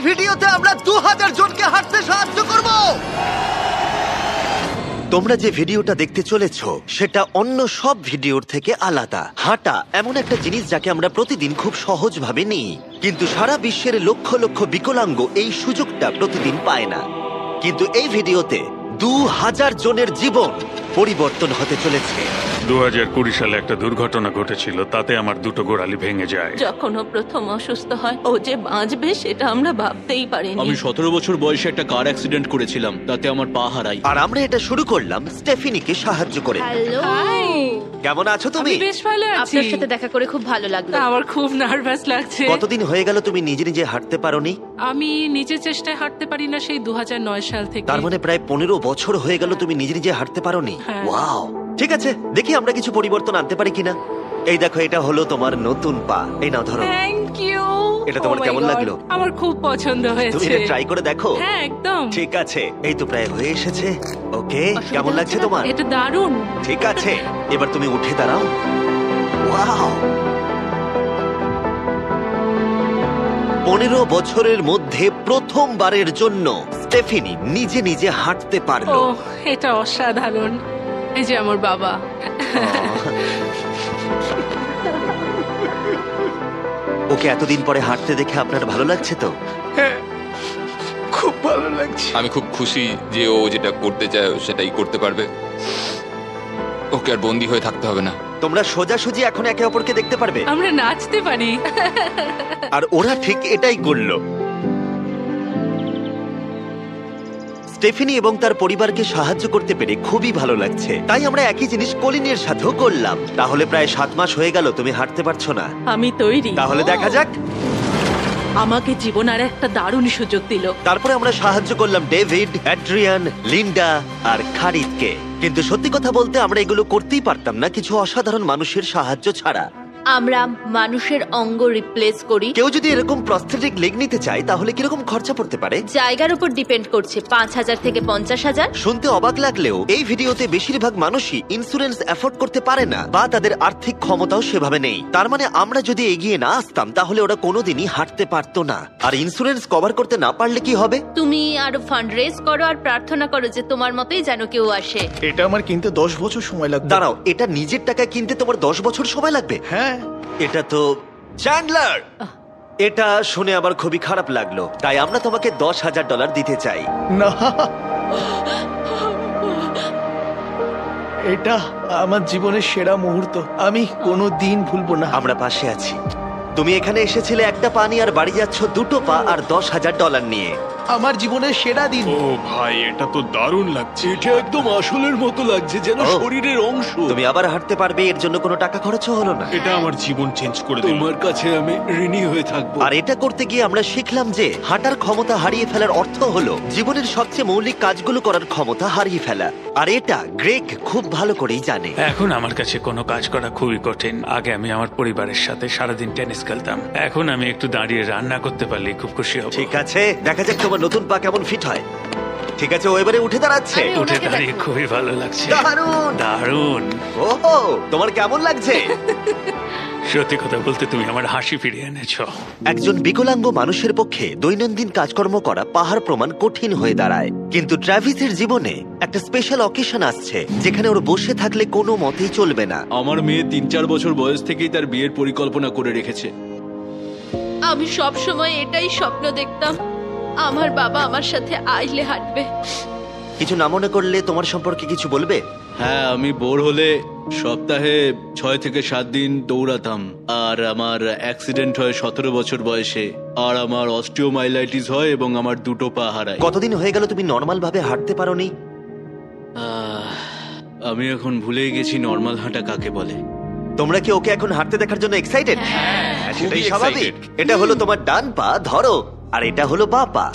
ভিডিওতে আমরা 2000 জনকে হাঁটতে সাহায্য করব। তোমরা যে ভিডিওটা দেখতে চলেছো সেটা অন্য সব ভিডিওর থেকে আলাদা। হাঁটা এমন একটা জিনিস যাকে আমরা প্রতিদিন খুব সহজভাবে নিই, কিন্তু সারা বিশ্বের লক্ষ লক্ষ বিকলাঙ্গ এই সুযোগটা প্রতিদিন পায় না। কিন্তু এই ভিডিওতে 2000 জনের জীবন পরিবর্তন হতে চলেছে। 2020 সালে একটা দুর্ঘটনা ঘটেছিল, তাতে আমার দুটো গোড়ালি ভেঙে যায়। যখন ও প্রথম অসুস্থ হয়, ও যে বাঁচবে সেটা আমরা ভাবতেই পারিনি। আমি 17 বছর বয়সে একটা কার অ্যাক্সিডেন্ট করেছিলাম, তাতে আমার পা হারাই। আর আমরা এটা শুরু করলাম স্টেফিনিকে সাহায্য করে। হ্যালো, কেমন আছো তুমি? বেশ ভালো আছি। আপনার সাথে দেখা করে খুব ভালো লাগলো। আমার খুব নার্ভাস লাগছে। কতদিন হয়ে গেল তুমি নিজে নিজে হাঁটতে পারোনি? আমি নিজের চেষ্টায় হাঁটতে পারি না সেই 2009 সাল থেকে। তার মানে প্রায় 15 বছর হয়ে গেল তুমি নিজে নিজে হাঁটতে পারোনি। হ্যাঁ। ওয়াও, ঠিক আছে, দেখি আমরা কিছু পরিবর্তন আনতে পারি কিনা। এই দেখো, এটা হলো তোমার নতুন পা। এই নাও, ধরো। Thank you. এটা তোমার কেমন লাগলো? আমার খুব পছন্দ তুমি হয়েছে। এটা ট্রাই করে দেখো। হ্যাঁ, একদম। ঠিক আছে, এই তো প্রায় হয়ে এসেছে। ওকে, কেমন লাগছে তোমার? এটা দারুণ। ঠিক আছে, এবার তুমি উঠে দাঁড়াও। ওয়াও, 15 বছরের মধ্যে প্রথমবারের জন্য স্টেফিনি নিজে নিজে হাঁটতে ও, পারলো। এটা অসাধারণ। এই যে আমার বাবা। ওকে এতদিন পরে হাঁটতে দেখে আপনার ভালো লাগছে তো? খুব ভালো লাগছে। আমি খুব খুশি যে ও যেটা করতে চায় ও সেটাই করতে পারবে। ওকে আর বন্দি হয়ে থাকতে হবে না। তোমরা সোজাসুজি এখন একে অপরকে দেখতে পারবে। আমরা নাচতে পারি। আর ওরা ঠিক এটাই করলো। স্টেফিনি এবং তার পরিবারকে সাহায্য করতে পেরে খুবই ভালো লাগছে। তাই আমরা একই জিনিস কলিনের সাথেও করলাম। তাহলে প্রায় 7 মাস হয়ে গেল তুমি হাঁটতে পারছো না। আমি তৈরি। তাহলে দেখা যাক। আমাকে জীবন আর একটা দারুণ সুযোগ দিল। তারপরে আমরা সাহায্য করলাম ডেভিড, অ্যাড্রিয়ান, লিন্ডা আর খারিদকে। কিন্তু সত্যি কথা বলতে আমরা এগুলো করতেই পারতাম না কিছু অসাধারণ মানুষের সাহায্য ছাড়া। আমরা মানুষের অঙ্গ রিপ্লেস করি। কেউ যদি এরকম প্রস্থেটিক লেগ নিতে চায় তাহলে কিরকম খরচা পড়তে পারে? জায়গার উপর ডিপেন্ড করছে, 5,000 থেকে 50,000। শুনতে অবাক লাগলেও এই ভিডিওতে বেশিরভাগ মানুষই ইন্স্যুরেন্স অ্যাফোর্ড করতে পারে না বা তাদের আর্থিক ক্ষমতাও সেভাবে নেই। তার মানে আমরা যদি এগিয়ে না আসতাম তাহলে ওরা কোনোদিনই হাঁটতে পারতো না। আর ইন্স্যুরেন্স কভার করতে না পারলে কি হবে? তুমি আরো ফান্ড রেজ করো আর প্রার্থনা করো যে তোমার মতোই যেন কেউ আসে। এটা আমার কিনতে 10 বছর সময় লাগবে। দাঁড়াও, এটা নিজের টাকায় কিনতে তোমার 10 বছর সময় লাগবে? হ্যাঁ। এটা তো চ্যান্ডলার, এটা শুনে আবার খুবই খারাপ লাগলো। তাই আমরা তোমাকে $10,000 দিতে চাই। না, এটা আমার জীবনের সেরা মুহূর্ত, আমি কোনো দিন ভুলবো না। আমরা পাশে আছি। তুমি এখানে এসেছিলে একটা পা নিয়ে আর বাড়ি যাচ্ছ দুটো পা আর $10,000 নিয়ে। আমার জীবনের সেরা দিন। ও ভাই, এটা তো দারুণ লাগছে। এটা একদম আসলের মতো লাগছে, যেন ও। শরীরের অংশ। তুমি আবার হাঁটতে পারবে, এর জন্য কোনো টাকা খরচও হলো না। এটা আমার জীবন চেঞ্জ করে দিল। তোমার কাছে আমি ঋণী হয়ে থাকবো। আর এটা করতে গিয়ে আমরা শিখলাম যে হাঁটার ক্ষমতা হারিয়ে ফেলার অর্থ হলো জীবনের সবচেয়ে মৌলিক কাজগুলো করার ক্ষমতা হারিয়ে ফেলা। আর এটা গ্রেগ খুব ভালো করেই জানে। এখন আমার কাছে কোনো কাজ করা খুবই কঠিন। আগে আমি আমার পরিবারের সাথে সারাদিন টেনিস খেলতাম, এখন আমি একটু দাঁড়িয়ে রান্না করতে পারলে খুব খুশি হব। ঠিক আছে, দেখা যাক তোমার নতুন পা কেমন ফিট হয়। ঠিক আছে, ও এবারে উঠে দাঁড়াচ্ছে। আমি উঠে ওনাকে দাঁড়িয়ে দেখো। খুবই ভালো লাগছে। দারুণ। দারুণ। ওহো, তোমার কেমন লাগছে? সত্যি কথা বলতে তুমি আমার হাসি ফিরিয়ে এনেছো। একজন বিকলাঙ্গ মানুষের পক্ষে দৈনন্দিন কাজকর্ম করা পাহাড় প্রমাণ কঠিন হয়ে দাঁড়ায়। কিন্তু ট্রাভিসের জীবনে একটা স্পেশাল অকেশন আসছে যেখানে ওর বসে থাকলে কোনো মতেই চলবে না। আমার মেয়ে 3-4 বছর বয়স থেকেই তার বিয়ের পরিকল্পনা করে রেখেছে। আমি সব সময় এটাই স্বপ্ন দেখতাম, আমার বাবা আমার সাথে আইলে হাঁটবে। কিছু না মনে করলে তোমার সম্পর্কে কিছু বলবে? হ্যাঁ, আমি বোর হলে সপ্তাহে 6 থেকে 7 দিন দৌড়াতাম। আর আমার অ্যাক্সিডেন্ট হয় 17 বছর বয়সে। আর আমার অস্টিওমাইলাইটিস হয় এবং আমার দুটো পা হারায়। কতদিন হয়ে গেল তুমি নর্মাল ভাবে হাঁটতে পারোনি? আমি এখন ভুলেই গেছি নর্মাল হাঁটা কাকে বলে। তোমরা কি ওকে এখন হাঁটতে দেখার জন্য এক্সাইটেড? সেটাই খুবই স্বাভাবিক। excited। এটা হলো তোমার ডান পা, ধরো, আর এটা হলো বাঁ পা।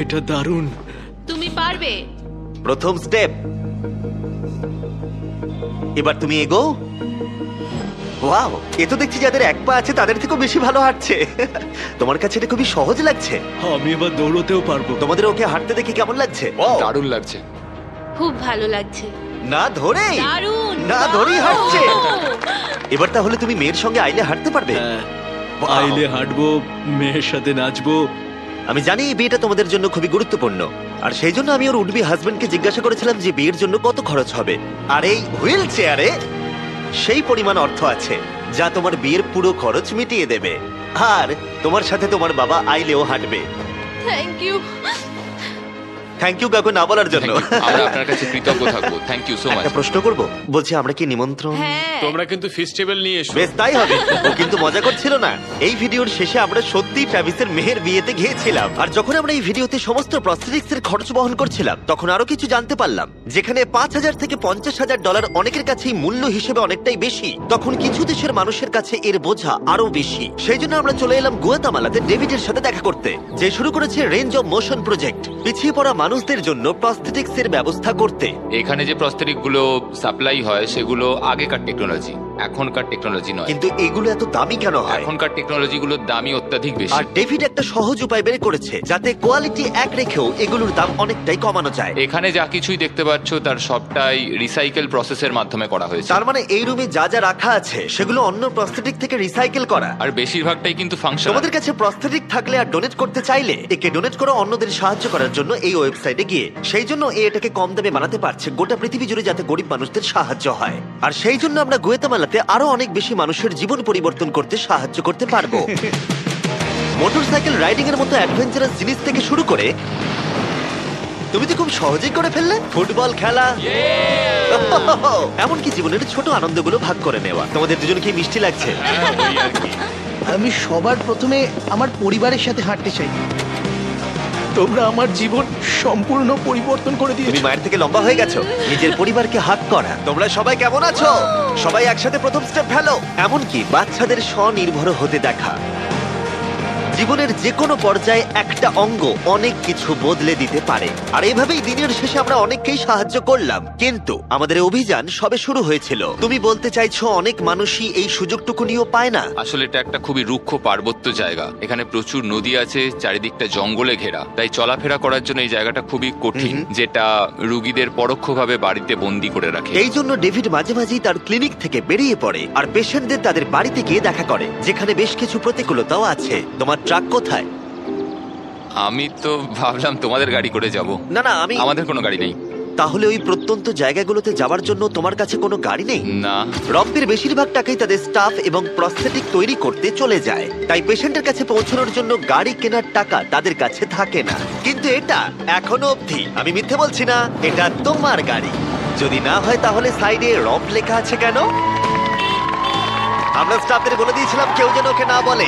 এটা দারুণ। তুমি পারবে। প্রথম স্টেপ। এবার তুমি এগো। ওয়াও, এ তো দেখছি যাদের এক পা আছে তাদের থেকেও বেশি ভালো হাঁটছে। তোমার কাছে এটা খুবই সহজ লাগছে। আমি এবার দৌড়তেও পারবো। তোমাদের ওকে হাঁটতে দেখে কেমন লাগছে? দারুণ লাগছে। খুব ভালো লাগছে। না ধরেই, দারুণ। না ধরেই হাঁটছে। এবার তাহলে তুমি মেয়ের সঙ্গে আইলে হাঁটতে পারবে? হ্যাঁ, Wow! আইলে হাঁটবো, মেয়ের সাথে নাচবো। আমি জানি এই বিয়েটা তোমাদের জন্য খুবই গুরুত্বপূর্ণ, আর সেই জন্য আমি ওর উডবি হাজবেন্ডকে জিজ্ঞাসা করেছিলাম যে বিয়ের জন্য কত খরচ হবে। আর এই হুইল চেয়ারে সেই পরিমাণ অর্থ আছে যা তোমার বিয়ের পুরো খরচ মিটিয়ে দেবে। আর তোমার সাথে তোমার বাবা আইলেও হাঁটবে। Thank you. থ্যাংক ইউ কাকু না বলার জন্য। আমরা আপনার কাছে কৃতজ্ঞ থাকবো। Thank you so much. একটা প্রশ্ন করব, বলছি আমরা কি নিমন্ত্রণ? হ্যাঁ, তোমরা কিন্তু ফেস্টিভ্যাল নিয়ে এসো। বেশ তাই হবে। ও কিন্তু মজা করছিল না। এই ভিডিওর শেষে আমরা সত্যি ট্রাভিসের মেহের বিয়েতে গিয়েছিলাম, আর যখন আমরা এই ভিডিওতে সমস্ত প্রস্থেটিক্স এর খরচ বহন করছিলাম তখন আরো কিছু জানতে পারলাম। যেখানে $5,000 থেকে $50,000 অনেকের কাছেই মূল্য হিসেবে অনেকটাই বেশি, তখন কিছু দেশের মানুষের কাছে এর বোঝা আরো বেশি। সেই জন্য আমরা চলে এলাম গুয়াতামালাতে ডেভিডের সাথে দেখা করতে, যে শুরু করেছে রেঞ্জ অফ মোশন প্রজেক্ট, পিছিয়ে পড়া মানুষদের জন্য প্রস্থেটিক্স এর ব্যবস্থা করতে। এখানে যে প্রস্তরিক গুলো সাপ্লাই হয় সেগুলো আগেকার টেকনোলজি, এখনকার টেকনোলজি নয়। কিন্তু এগুলো এত দামি কেন হয়? এখনকার টেকনোলজি গুলোর দামই অত্যাধিক বেশি। আর ডেভিড একটা সহজ উপায় বের করেছে যাতে কোয়ালিটি এক রেখেও এগুলোর দাম অনেকটাই কমানো যায়। এখানে যা কিছুই দেখতে পাচ্ছ তার সবটাই রিসাইকেল প্রসেসের মাধ্যমে করা হয়েছে। তার মানে এই রুমে যা যা রাখা আছে সেগুলো অন্য প্রস্থেটিক থেকে রিসাইকেল করা। আর বেশিরভাগটাই কিন্তু ফাংশনাল। তোমাদের কাছে প্রস্থেটিক থাকলে আর ডোনেট করতে চাইলে একে ডোনেট করো অন্যদের সাহায্য করার জন্য এই ওয়েবসাইটে গিয়ে। সেই জন্য এটাকে কম দামে বানাতে পারছে গোটা পৃথিবী জুড়ে, যাতে গরিব মানুষদের সাহায্য হয়। আর সেই জন্য আমরা গুয়াতামালাতে আরো অনেক বেশি মানুষের জীবন পরিবর্তন করতে সাহায্য করতে পারবো। মোটরসাইকেল রাইডিং এর মতো অ্যাডভেঞ্চারাস জিনিস থেকে শুরু করে তুমি তো খুব সহজেই করে ফেললে ফুটবল খেলা, এমনকি জীবনের ছোট আনন্দগুলো ভাগ করে নেওয়া। তোমাদের দুজনকে মিষ্টি লাগছে? আমি সবার প্রথমে আমার পরিবারের সাথে হাঁটতে চাই। তোমরা আমার জীবন সম্পূর্ণ পরিবর্তন করে তুমি দিয়েছো। মায়ের থেকে লম্বা হয়ে গেছো। নিজের পরিবারকে হাত করা। তোমরা সবাই কেমন আছো? সবাই একসাথে প্রথম স্টেপ ফেলো। এমনকি বাচ্চাদের স্বনির্ভর হতে দেখা। জীবনের যে কোনো পর্যায়ে একটা অঙ্গ অনেক কিছু বদলে দিতে পারে। আর এভাবেই দিনের শেষে আমরা অনেককেই সাহায্য করলাম, কিন্তু আমাদের অভিযান সবে শুরু হয়েছিল। তুমি বলতে চাইছো অনেক মানুষই এই সুযোগটুকু নিয়েও পায় না? আসলে এটা একটা খুবই রুক্ষ পার্বত্য জায়গা। এখানে প্রচুর নদী আছে, চারিদিকটা জঙ্গলে ঘেরা, তাই চলাফেরা করার জন্য এই জায়গাটা খুবই কঠিন, যেটা রুগীদের পরোক্ষভাবে বাড়িতে বন্দি করে রাখে। এই জন্য ডেভিড মাঝে মাঝেই তার ক্লিনিক থেকে বেরিয়ে পড়ে আর পেশেন্টদের তাদের বাড়িতে গিয়ে দেখা করে, যেখানে বেশ কিছু প্রতিকূলতাও আছে। তোমার ট্রাক কোথায়? আমি তো ভাবলাম তোমাদের গাড়ি করে যাব। না না, আমাদের কোনো গাড়ি নেই। তাহলে ওই প্রত্যন্ত জায়গাগুলোতে যাওয়ার জন্য তোমার কাছে কোনো গাড়ি নেই? না। রম্পের বেশিরভাগ টাকাই তাদের স্টাফ এবং প্রস্থেটিক তৈরি করতে চলে যায়, তাই পেশেন্টের কাছে পৌঁছানোর জন্য গাড়ি কেনার টাকা তাদের কাছে থাকে না। কিন্তু এটা এখনো অবধি, আমি মিথ্যে বলছি না, এটা তোমার গাড়ি। যদি না হয় তাহলে সাইডে রম্প লেখা আছে কেন? আমরা স্টাফদের বলে দিয়েছিলাম কেউ যেন ওকে না বলে।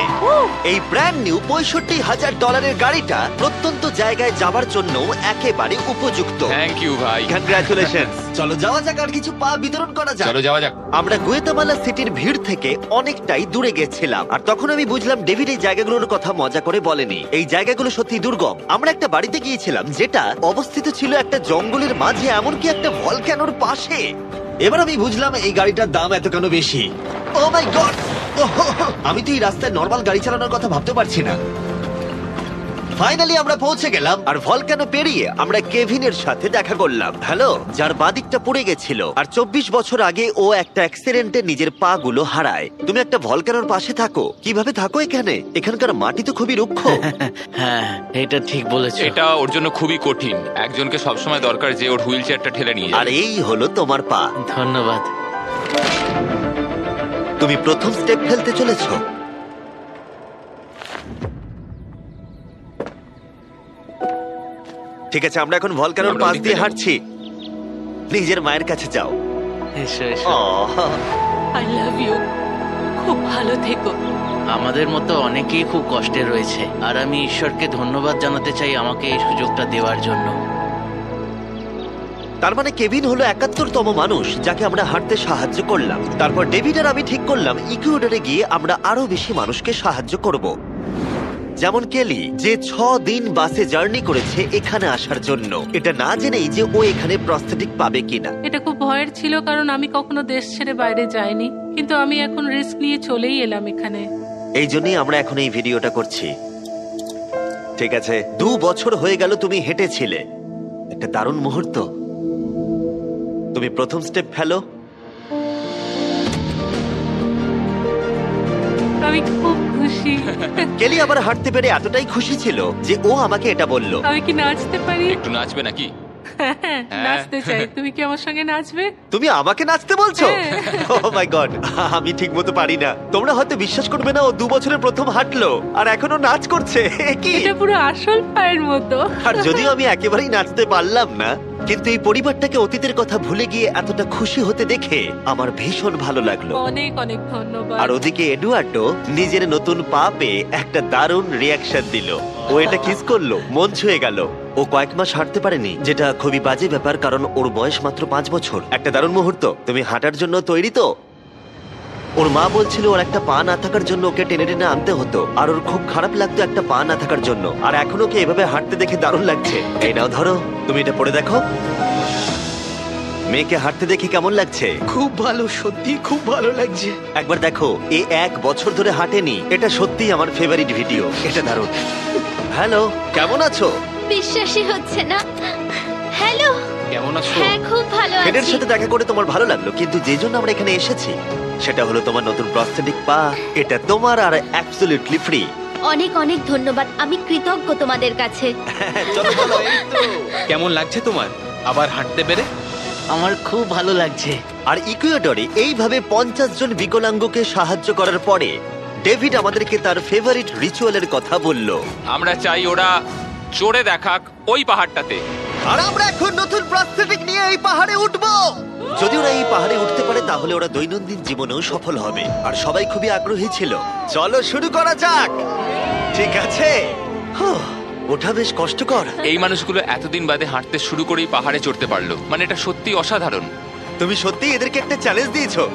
এই ব্র্যান্ড নিউ $65,000 গাড়িটা প্রত্যন্ত জায়গায় যাবার জন্য একেবারে উপযুক্ত। থ্যাংক ইউ ভাই। কংগ্রাচুলেশনস। চলো যাওয়া যাক আর কিছু পা বিতরণ করা যাক। চলো যাওয়া যাক। আমরা গুয়াতামালা সিটির ভিড় থেকে অনেকটাই দূরে গেছিলাম, আর তখন আমি বুঝলাম ডেভিড এই জায়গাগুলোর কথা মজা করে বলেনি। এই জায়গাগুলো সত্যি দুর্গম। আমরা একটা বাড়িতে গিয়েছিলাম যেটা অবস্থিত ছিল একটা জঙ্গলের মাঝে, এমনকি একটা ভলক্যানোর পাশে। এবার আমি বুঝলাম এই গাড়িটার দাম এত কেন বেশি। ও মাই গড! আমি তো এই রাস্তায় নর্মাল গাড়ি চালানোর কথা ভাবতে পারছি না। ফাইনালি আমরা পৌঁছে গেলাম, আর ভলক্যানো পেরিয়ে আমরা কেভিনের সাথে দেখা করলাম। হ্যালো, যার বাদিকটা পড়ে গেছিল, আর 24 বছর আগে ও একটা অ্যাক্সিডেন্টে নিজের পা গুলো হারায়। তুমি একটা ভলক্যানোর পাশে থাকো, কিভাবে থাকো এখানে? এখানকার মাটি তো খুবই রুক্ষ। হ্যাঁ, এটা ঠিক বলেছো। এটা ওর জন্য খুবই কঠিন। একজনকে সবসময় দরকার যে ওর হুইল চেয়ারটা ঠেলে নিয়ে আর এই হলো তোমার পা। ধন্যবাদ। তুমি প্রথম স্টেপ ফেলতে চলেছো। ঠিক আছে, আমরা এখন ভলক্যানোর পাশ দিয়ে হাঁটছি। নিজের মায়ের কাছে যাও। এসো এসো। I love you. খুব ভালো থেকো। আমাদের মতো অনেকেই খুব কষ্টে রয়েছে, আর আমি ঈশ্বরকে ধন্যবাদ জানাতে চাই আমাকে এই সুযোগটা দেওয়ার জন্য। তার মানে কেভিন হলো 71তম মানুষ যাকে আমরা হাঁটতে সাহায্য করলাম। তারপর ডেভিড আর আমি ঠিক করলাম ইকুয়েডরে গিয়ে আমরা আরো বেশি মানুষকে সাহায্য করব, যেমন কেলি, যে 6 দিন বাসে জার্নি করেছে এখানে আসার জন্য, এটা না জেনেই যে ও এখানে প্রস্থেটিক পাবে কিনা। এটা খুব ভয়ের ছিল, কারণ আমি কখনো দেশ ছেড়ে বাইরে যাইনি, কিন্তু আমি এখন রিস্ক নিয়ে চলেই এলাম এখানে। এই জন্যই আমরা এখন এই ভিডিওটা করছি। ঠিক আছে, 2 বছর হয়ে গেল তুমি হেঁটেছিলে, একটা দারুণ মুহূর্ত। তুমি প্রথম স্টেপ ফেলো। আমি খুব খুশি খুশি। কেলি আবার হাঁটতে পেরে এতটাই খুশি ছিল যে ও আমাকে এটা বলল। আমি কি নাচতে পারি? একটু নাচবে নাকি? নাচতে চাই, তুমি কি আমার সঙ্গে নাচবে? তুমি আমাকে নাচতে বলছো? ও মাই গড, আমি ঠিক মতো পারি না। তোমরা হয়তো বিশ্বাস করবে না, ও 2 বছরের প্রথম হাঁটলো আর এখনো নাচ করছে। এ কি? এটা পুরো আসল পায়ের মতো। আর যদিও আমি একেবারেই নাচতে পারলাম না, কিন্তু এই পরিবারটাকে অতীতের কথা ভুলে গিয়ে এতটা খুশি হতে দেখে আমার ভীষণ ভালো লাগলো। অনেক অনেক ধন্যবাদ। আর ওদিকে এডুয়ার্ডো নিজের নতুন পা পেয়ে একটা দারুণ রিয়াকশন দিল। ও এটা কিস করলো, মন ছুঁয়ে গেল। ও কয়েক মাস হাঁটতে পারেনি, যেটা খুবই বাজে ব্যাপার, কারণ ওর বয়স মাত্র 5 বছর। একটা দারুণ মুহূর্ত। তুমি হাঁটার জন্য তৈরি তো? ওর মা বলছিল ওর একটা পা না থাকার জন্য ওকে টেনে টেনে আনতে হতো, আর ওর খুব খারাপ লাগতো একটা পা না থাকার জন্য। আর এখন ওকে এভাবে হাঁটতে দেখে দারুণ লাগছে। এই নাও ধরো, তুমি এটা পরে দেখো। মেয়েকে হাঁটতে দেখে কেমন লাগছে? খুব ভালো, সত্যি খুব ভালো লাগছে। একবার দেখো, এ 1 বছর ধরে হাঁটেনি। এটা সত্যিই আমার ফেভারিট ভিডিও। এটা দারুণ। হ্যালো, কেমন আছো? বিশ্বাসই হচ্ছে না। হ্যালো, কেমন আছো? হ্যাঁ খুব ভালো ফ্রেডের আছি। সাথে দেখা করে তোমার ভালো লাগলো, কিন্তু যে জন্য আমরা এখানে এসেছি সেটা হলো তোমার নতুন প্রস্থেটিক পা। এটা তোমার আর অ্যাবসলিউটলি ফ্রি। অনেক অনেক ধন্যবাদ, আমি কৃতজ্ঞ তোমাদের কাছে। চলো বলো। কেমন লাগছে তোমার আবার হাঁটতে পেরে? আমার খুব ভালো লাগছে। আর ইকুয়েডরে এইভাবে 50 জন বিকলাঙ্গকে সাহায্য করার পরে ডেভিড আমাদেরকে তার ফেভারিট রিচুয়ালের কথা বলল। আমরা চাই ওরা চড়ে দেখাক ওই পাহাড়টাতে। আর আমরা এখন নতুন প্রস্থেটিক নিয়ে এই পাহাড়ে উঠবো। যদি ওরা এই পাহাড়ে উঠতে পারে তাহলে ওরা দৈনন্দিন জীবনেও সফল হবে। আর সবাই খুবই আগ্রহী ছিল। চলো শুরু করা যাক। ঠিক আছে। ওঠা বেশ কষ্টকর। এই মানুষগুলো এতদিন বাদে হাঁটতে শুরু করেই পাহাড়ে চড়তে পারলো, মানে এটা সত্যি অসাধারণ। তুমি সত্যি এদেরকে একটা চ্যালেঞ্জ দিয়েছো।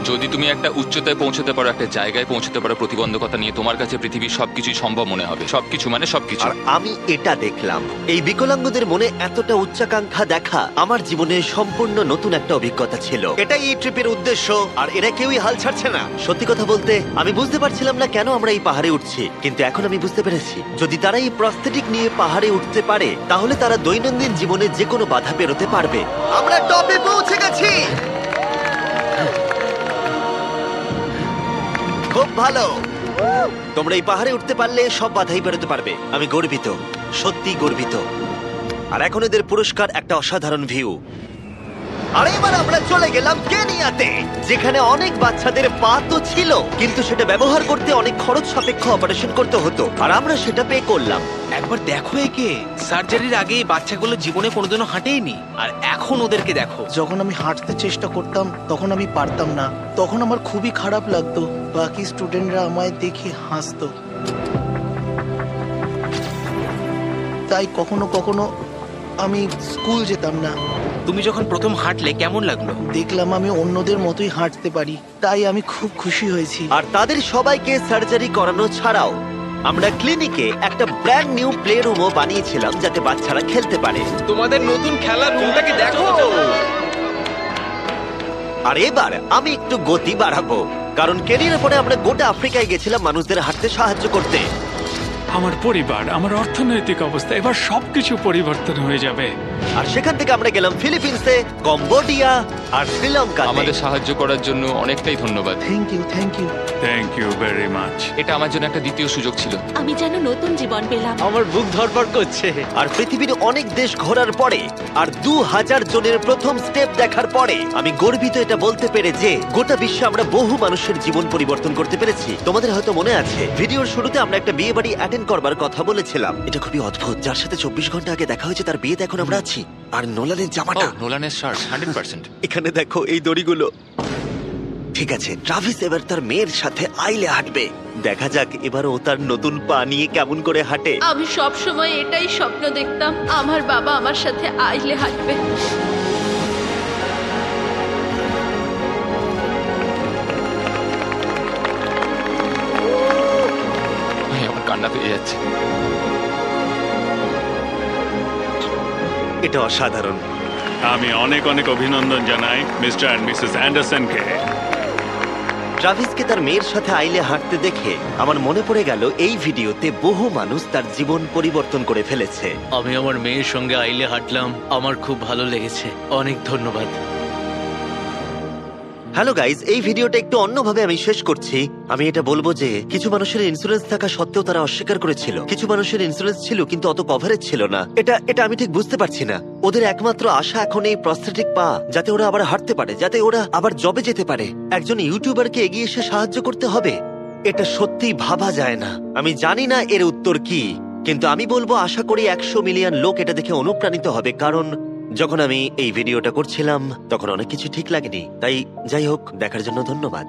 যদি তুমি একটা উচ্চতায় পৌঁছতে পারো, একটা জায়গায় পৌঁছতে পারো, প্রতিবন্ধকতা নিয়ে তোমার কাছে পৃথিবীর সবকিছুই সম্ভব মনে হবে। সবকিছু মানে সবকিছু। আর আমি এটা দেখলাম, এই বিকলাঙ্গদের মনে এতটা উচ্চাকাঙ্ক্ষা দেখা আমার জীবনে সম্পূর্ণ নতুন একটা অভিজ্ঞতা ছিল। এটাই এই ট্রিপের উদ্দেশ্য, আর এরা কেউই হাল ছাড়ছে না। সত্যি কথা বলতে আমি বুঝতে পারছিলাম না কেন আমরা এই পাহাড়ে উঠছি, কিন্তু এখন আমি বুঝতে পেরেছি। যদি তারা এই প্রস্থেটিক নিয়ে পাহাড়ে উঠতে পারে তাহলে তারা দৈনন্দিন জীবনে যে কোনো বাধা পেরোতে পারবে। আমরা টপে পৌঁছে গেছি। খুব ভালো। তোমরা এই পাহাড়ে উঠতে পারলে সব বাধাই পেরোতে পারবে। আমি গর্বিত, সত্যি গর্বিত। আর এখন এদের পুরস্কার একটা অসাধারণ ভিউ। আর এবার আমরা চলে গেলাম কেনিয়াতে, যেখানে অনেক বাচ্চাদের পা তো ছিল, কিন্তু সেটা ব্যবহার করতে অনেক খরচ সাপেক্ষ অপারেশন করতে হতো, আর আমরা সেটা পে করলাম। একবার দেখো একে, সার্জারির আগে এই বাচ্চাগুলো জীবনে কোনোদিনও হাঁটেইনি, আর এখন ওদেরকে দেখো। যখন আমি হাঁটতে চেষ্টা করতাম তখন আমি পারতাম না, তখন আমার খুবই খারাপ লাগতো। বাকি স্টুডেন্টরা আমায় দেখে হাসতো, তাই কখনো কখনো আমি স্কুল যেতাম না। তুমি যখন প্রথম হাঁটলে কেমন লাগলো? দেখলাম আমি অন্যদের মতোই হাঁটতে পারি, তাই আমি খুব খুশি হয়েছি। আর তাদের সবাইকে সার্জারি করানো ছাড়াও আমরা ক্লিনিকে একটা ব্র্যান্ড নিউ প্লে রুমও বানিয়েছিলাম, যাতে বাচ্চারা খেলতে পারে। তোমাদের নতুন খেলার রুমটাকে দেখো। আর এবার আমি একটু গতি বাড়াবো, কারণ কেনিয়ার পরে আমরা গোটা আফ্রিকায় গেছিলাম মানুষদের হাঁটতে সাহায্য করতে। আমার পরিবার, আমার অর্থনৈতিক অবস্থা, এবার সবকিছু পরিবর্তন হয়ে যাবে। আর সেখান থেকে আমরা গেলাম ফিলিপিন্সে, কম্বোডিয়া আর শ্রীলঙ্কা। আমাদের সাহায্য করার জন্য অনেকটাই ধন্যবাদ। Thank you, thank you. Thank you very much. এটা আমার জন্য একটা দ্বিতীয় সুযোগ ছিল। আমি যেন নতুন জীবন পেলাম। আমার বুক ধড়ফড় করছে। আর পৃথিবীর অনেক দেশ ঘোরার পরে আর 2000 জনের প্রথম স্টেপ দেখার পরে আমি গর্বিত এটা বলতে পেরে যে গোটা বিশ্বে আমরা বহু মানুষের জীবন পরিবর্তন করতে পেরেছি। তোমাদের হয়তো মনে আছে ভিডিওর শুরুতে আমরা একটা বিয়ে বাড়ি অ্যাটেন্ড করবার কথা বলেছিলাম। এটা খুবই অদ্ভুত, যার সাথে 24 ঘন্টা আগে দেখা হয়েছে তার বিয়েতে এখন আমরা আছি। আর নোলানের জামাটা, নোলানের শার্ট 100%। এখানে দেখো এই দড়িগুলো। ঠিক আছে, ট্রাভিস এবার তার মেয়ের সাথে আইলে হাঁটবে। দেখা যাক এবার ও তার নতুন পা নিয়ে কেমন করে হাঁটে। আমি সব সময় এটাই স্বপ্ন দেখতাম, আমার বাবা আমার সাথে আইলে হাঁটবে। আমার কান্না পেয়ে যাচ্ছে। এটা অসাধারণ। আমি অনেক অনেক অভিনন্দন জানাই মিস্টার অ্যান্ড মিসেস অ্যান্ডারসনকে। ট্রাভিসকে তার মেয়ের সাথে আইলে হাঁটতে দেখে আমার মনে পড়ে গেল এই ভিডিওতে বহু মানুষ তার জীবন পরিবর্তন করে ফেলেছে। আমি আমার মেয়ের সঙ্গে আইলে হাঁটলাম, আমার খুব ভালো লেগেছে। অনেক ধন্যবাদ। হ্যালো গাইজ, এই ভিডিওটা একটু অন্যভাবে আমি শেষ করছি। আমি এটা বলবো যে কিছু মানুষের ইন্স্যুরেন্স থাকা সত্ত্বেও তারা অস্বীকার করেছিল, কিছু মানুষের ইন্স্যুরেন্স ছিল কিন্তু অত কভারেজ ছিল না। এটা আমি ঠিক বুঝতে পারছি না। ওদের একমাত্র আশা এখন এই প্রস্থেটিক পা, যাতে ওরা আবার হাঁটতে পারে, যাতে ওরা আবার জবে যেতে পারে। একজন ইউটিউবারকে এগিয়ে এসে সাহায্য করতে হবে, এটা সত্যিই ভাবা যায় না। আমি জানি না এর উত্তর কি, কিন্তু আমি বলবো আশা করি 100 মিলিয়ন লোক এটা দেখে অনুপ্রাণিত হবে। কারণ যখন আমি এই ভিডিওটা করছিলাম তখন অনেক কিছু ঠিক লাগেনি। তাই যাই হোক, দেখার জন্য ধন্যবাদ।